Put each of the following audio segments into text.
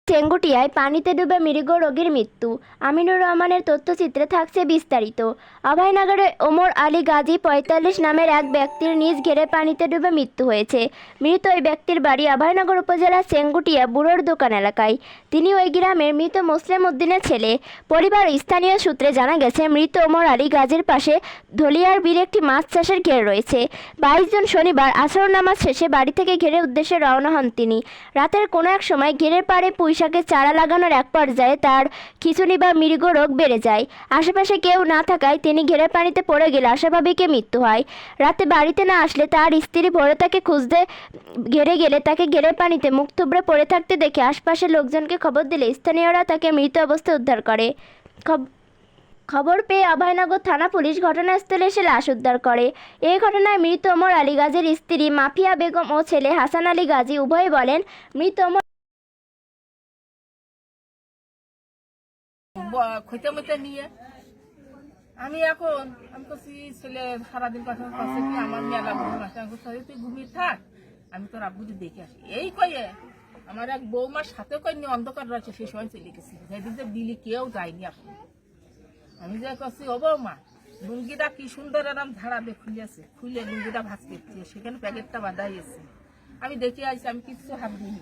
চেঙ্গুটিয়ায় পানিতে ডুবে মৃগ রোগীর মৃত্যু। আমিনুর রহমানের তথ্যচিত্রে থাকছে বিস্তারিত। অভয়নগরে ওমর আলী গাজী ৪৫ নামের এক ব্যক্তির নিজ ঘেরে পানিতে ডুবে মৃত্যু হয়েছে। মৃত ওই ব্যক্তির বাড়ি অভয়নগর উপজেলার চেঙ্গুটিয়া বুড়োর দোকান এলাকায়। তিনি ওই গ্রামের মৃত মোসলেম উদ্দিনের ছেলে। পরিবার ও স্থানীয় সূত্রে জানা গেছে, মৃত ওমর আলী গাজীর পাশে ধলিয়ার বিল একটি মাছ চাষের ঘের রয়েছে। ২২ জুন শনিবার আসর নামাজ শেষে বাড়ি থেকে ঘেরের উদ্দেশ্যে রওনা হন তিনি। রাতের কোনো এক সময় ঘেরের পাড়ে পুঁইশাকের চারা লাগানোর এক পর্যায়ে তার খিঁচুনি বা মৃগ রোগ বেড়ে যায়। আশেপাশে কেউ না থাকায় তিনি ঘেরের পানিতে পড়ে গেলে অস্বাভাবিক মৃত্যু হয়। রাতে বাড়িতে না আসলে তার স্ত্রী ভোরে তাকে খুঁজতে ঘেরে গেলে তাকে ঘেরের পানিতে মুখ থুবড়ে পড়ে থাকতে দেখে আশপাশের লোকজনকে খবর দিলে স্থানীয়রা তাকে মৃত অবস্থায় উদ্ধার করে। খবর পেয়ে অভয়নগর থানা পুলিশ ঘটনাস্থলে এসে লাশ উদ্ধার করে। এই ঘটনায় মৃত ওমর আলী গাজীর স্ত্রী মাফিয়া বেগম ও ছেলে হাসান আলী গাজী উভয়ে বলেন, মৃত ওমর খৈতে মতে নিয়ে আমি এখন আমি করছি ছেলে সারাদিন কথা করছে কি আমার মেলা ঘুম আসে, আমি করছি তুই ঘুমিয়ে থাক, আমি তোর আব্বুজি দেখে আসি। এই কয়ে আমার এক বৌমার সাথে কই নিয়ে অন্ধকার রয়েছে, সেই সময় চলে গেছি। সেদিন তো বিলি কেউ যায়নি এখন। আমি যে করছি ও বৌমা, লুঙ্গিটা কি সুন্দর এরম ধারা দিয়ে খুলেছে, খুলে লুঙ্গিটা ভাজ করছে, সেখানে প্যাকেটটা বাঁধাই এসে আমি দেখে আসছি। আমি কিচ্ছু হাত দিইনি,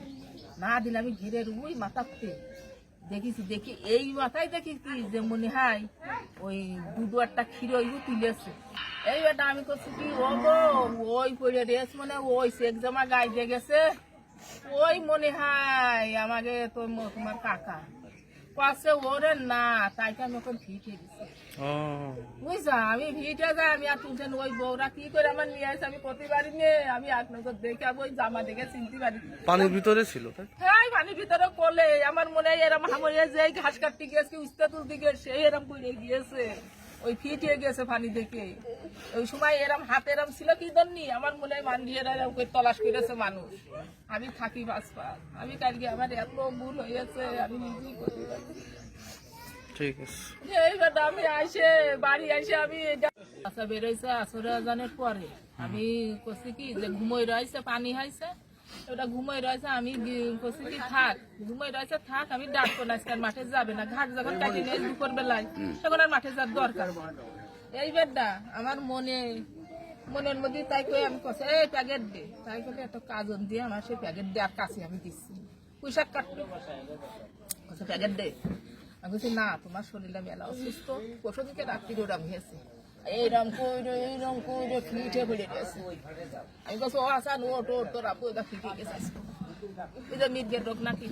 না দিলে আমি ঘিরের ওই মাথাতে দেখিছি। দেখি এই মাথায় দেখি কি যে মনে হয় ওই দুয়ারটা ক্ষীর ওইও তুলেছে। এই বেটা আমি করছি কি ও গো, ওই পড়ে রেস মানে ওই শেখ জামা গায়ে দিয়ে গেছে, ওই মনে হয় আমাকে তোমার কাকা পাশে ওরে না, তাইকে আমি ওখানে ভিটে দিছি। বুঝছা, আমি ভিটে যাই, আমি আর তুলছেন ওই বউরা কি করে আমার নিয়ে আসে, আমি প্রতিবারই নিয়ে আমি এক নজর দেখে ওই জামা দেখে চিনতে পারি। পানির ভিতরে ছিল, হ্যাঁ পানির ভিতরে কোলে আমার মনে হয় এরম হামরিয়া যে ঘাস কাটতে গিয়েছে উস্তা তুলতে গিয়ে সেই এরম করে গিয়েছে, ওই ফিটে গেছে পানি দেখে। ওই সময় এরম হাতে এরম ছিল কি ধরনি, আমার মনে হয় মান্ডিয়েরা ওকে তলাশ করেছে মানুষ। আমি থাকি বাসপা, আমি কালকে আমার এত ভুল হয়েছে আমি নিজেই করতে পারি। ঠিক আছে। এই বেটা আমি আসে বাড়ি আসে আমি আচ্ছা বেরোইছে আসরে আজানের পরে আমি করছি কি যে ঘুমোই রয়েছে পানি হয়েছে, ওটা ঘুমোই রয়েছে। আমি করছি কি থাক ঘুমোই রয়েছে থাক, আমি ডাকবো না, আজকাল মাঠে যাবে না, ঘাট যখন কাটি নিয়ে দুপুর বেলায় তখন আর মাঠে যাওয়ার দরকার। এই বেটা আমার মনের মধ্যে তাই কই আমি কছে এই প্যাকেট দে, তাই করে একটা কাজন দিয়ে আমার সেই প্যাকেট দেওয়ার কাছে আমি দিচ্ছি, পুঁইশাক কাটলো প্যাকেট দে। আমি বলছি না তোমার শরীরটা মেলা অসুস্থ, পশুদিকে রাত্রি ওরাম হয়েছে, এইরকম করে ফিটে পড়ে গেছে। আমি বলছি ও আসান ও তোর আপু ফিটে গেছে, মির্গের রোগ নাকি।